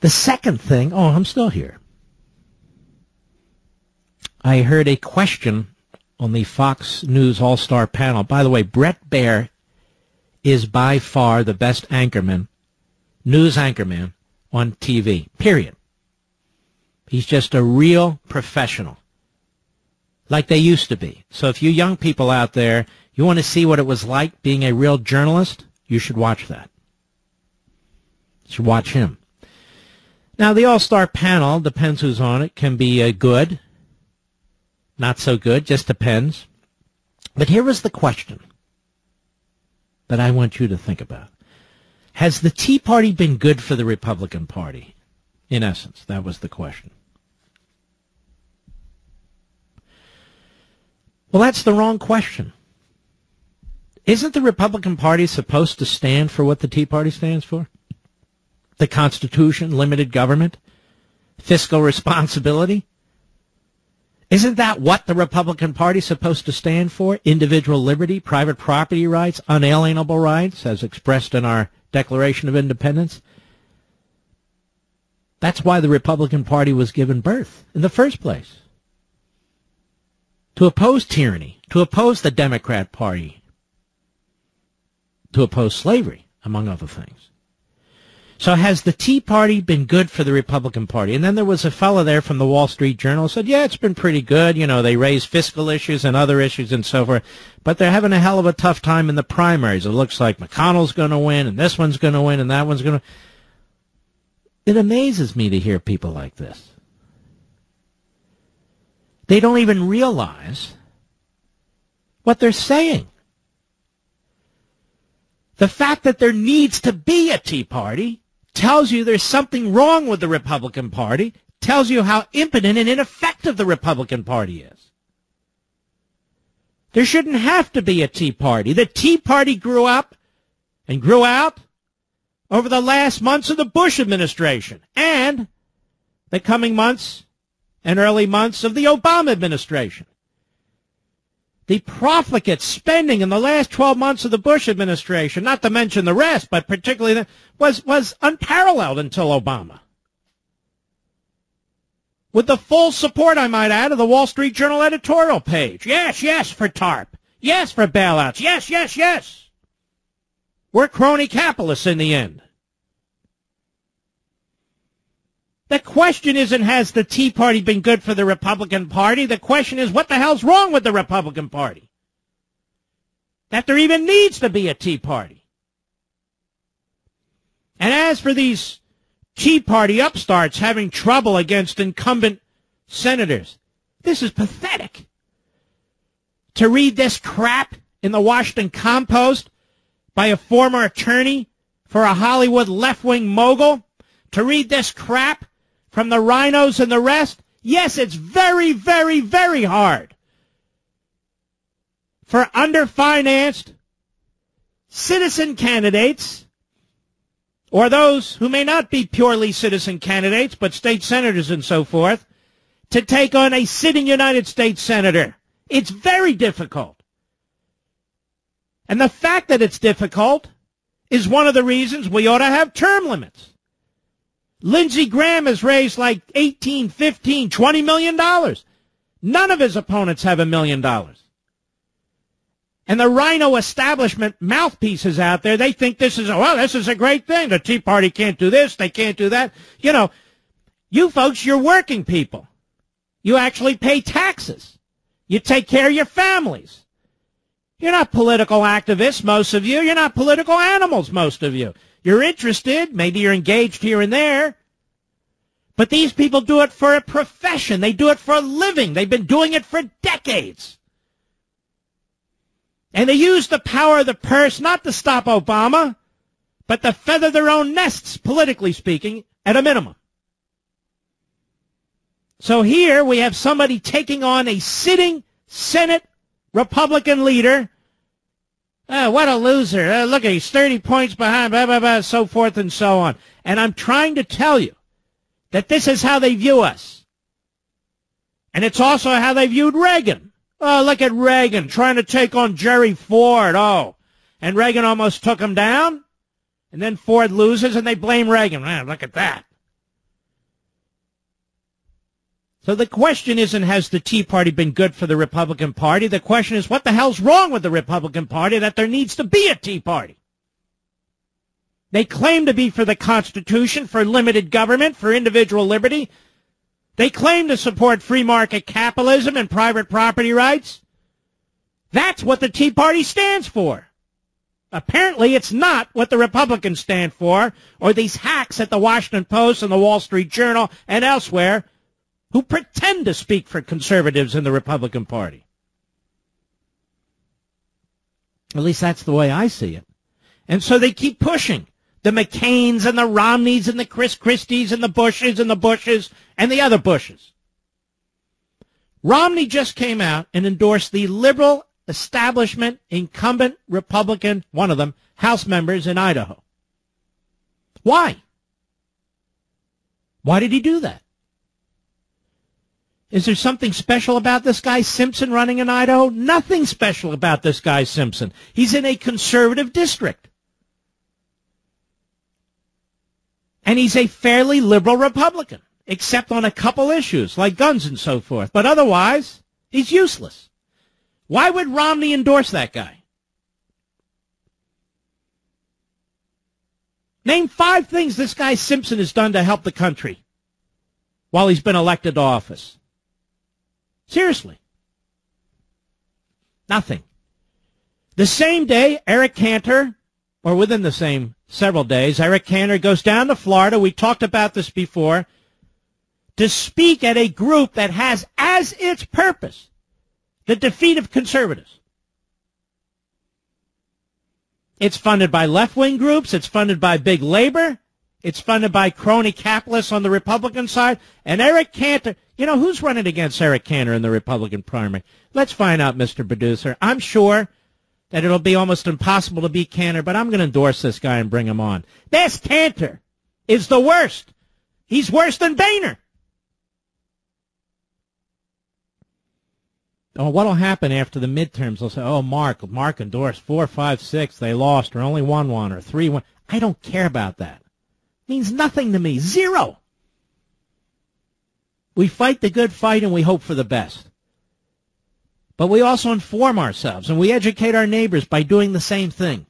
The second thing, I'm still here. I heard a question on the Fox News All-Star panel. By the way, Brett Baer is by far the best anchorman, news anchorman on TV, period. He's just a real professional, like they used to be. So if you young people out there, you want to see what it was like being a real journalist, you should watch that. You should watch him. Now, the All-Star panel, depends who's on it, can be good, not so good, just depends. But here is the question that I want you to think about. Has the Tea Party been good for the Republican Party? In essence, that was the question. Well, that's the wrong question. Isn't the Republican Party supposed to stand for what the Tea Party stands for? The Constitution, limited government, fiscal responsibility? Isn't that what the Republican Party is supposed to stand for? Individual liberty, private property rights, unalienable rights, as expressed in our Declaration of Independence? That's why the Republican Party was given birth in the first place. To oppose tyranny, to oppose the Democrat Party, to oppose slavery, among other things. So has the Tea Party been good for the Republican Party? And then there was a fellow there from the Wall Street Journal who said, yeah, it's been pretty good. You know, they raise fiscal issues and other issues and so forth. But they're having a hell of a tough time in the primaries. It looks like McConnell's going to win, and this one's going to win, and that one's going to. It amazes me to hear people like this. They don't even realize what they're saying. The fact that there needs to be a Tea Party tells you there's something wrong with the Republican Party, tells you how impotent and ineffective the Republican Party is. There shouldn't have to be a Tea Party. The Tea Party grew up and grew out over the last months of the Bush administration and the coming months and early months of the Obama administration. The profligate spending in the last 12 months of the Bush administration, not to mention the rest, but particularly was unparalleled until Obama. With the full support, I might add, of the Wall Street Journal editorial page. Yes, yes, for TARP. Yes, for bailouts. Yes, yes, yes. We're crony capitalists in the end. The question isn't, has the Tea Party been good for the Republican Party? The question is, what the hell's wrong with the Republican Party? That there even needs to be a Tea Party. And as for these Tea Party upstarts having trouble against incumbent senators, this is pathetic. To read this crap in the Washington Compost by a former attorney for a Hollywood left-wing mogul, to read this crap from the rhinos and the rest, yes, it's very, very, very hard for underfinanced citizen candidates, or those who may not be purely citizen candidates, but state senators and so forth, to take on a sitting United States senator. It's very difficult. And the fact that it's difficult is one of the reasons we ought to have term limits. Lindsey Graham has raised like $18, $15, $20 million. None of his opponents have $1 million. And the rhino establishment mouthpieces out there, they think this is a great thing. The Tea Party can't do this, they can't do that. You know, you folks, you're working people. You actually pay taxes. You take care of your families. You're not political activists, most of you. You're not political animals, most of you. You're interested, maybe you're engaged here and there, but these people do it for a profession. They do it for a living. They've been doing it for decades. And they use the power of the purse not to stop Obama, but to feather their own nests, politically speaking, at a minimum. So here we have somebody taking on a sitting Senate Republican leader. What a loser. Look, he's 30 points behind, blah, blah, blah, so forth and so on. And I'm trying to tell you that this is how they view us. And it's also how they viewed Reagan. Oh, look at Reagan trying to take on Jerry Ford. Oh, and Reagan almost took him down. And then Ford loses and they blame Reagan. Man, look at that. So the question isn't, has the Tea Party been good for the Republican Party? The question is, what the hell's wrong with the Republican Party that there needs to be a Tea Party? They claim to be for the Constitution, for limited government, for individual liberty. They claim to support free market capitalism and private property rights. That's what the Tea Party stands for. Apparently, it's not what the Republicans stand for, or these hacks at the Washington Post and the Wall Street Journal and elsewhere who pretend to speak for conservatives in the Republican Party. At least that's the way I see it. And so they keep pushing. The McCains and the Romneys and the Chris Christies and the Bushes and the other Bushes. Romney just came out and endorsed the liberal establishment incumbent Republican, one of them, House members in Idaho. Why? Why did he do that? Is there something special about this guy Simpson running in Idaho? Nothing special about this guy Simpson. He's in a conservative district. And he's a fairly liberal Republican, except on a couple issues, like guns and so forth. But otherwise, he's useless. Why would Romney endorse that guy? Name 5 things this guy Simpson has done to help the country while he's been elected to office. Seriously. Nothing. The same day, Eric Cantor, or within the same several days, Eric Cantor goes down to Florida, we talked about this before, to speak at a group that has as its purpose the defeat of conservatives. It's funded by left-wing groups. It's funded by big labor. It's funded by crony capitalists on the Republican side. And Eric Cantor, you know, who's running against Eric Cantor in the Republican primary? Let's find out, Mr. Producer. I'm sure that it'll be almost impossible to beat Cantor, but I'm going to endorse this guy and bring him on. This Cantor is the worst. He's worse than Boehner. Oh, what'll happen after the midterms? They'll say, oh, Mark endorsed 4, 5, 6. They lost or only won one or 3 won. I don't care about that. It means nothing to me. Zero. We fight the good fight and we hope for the best. But we also inform ourselves and we educate our neighbors by doing the same thing.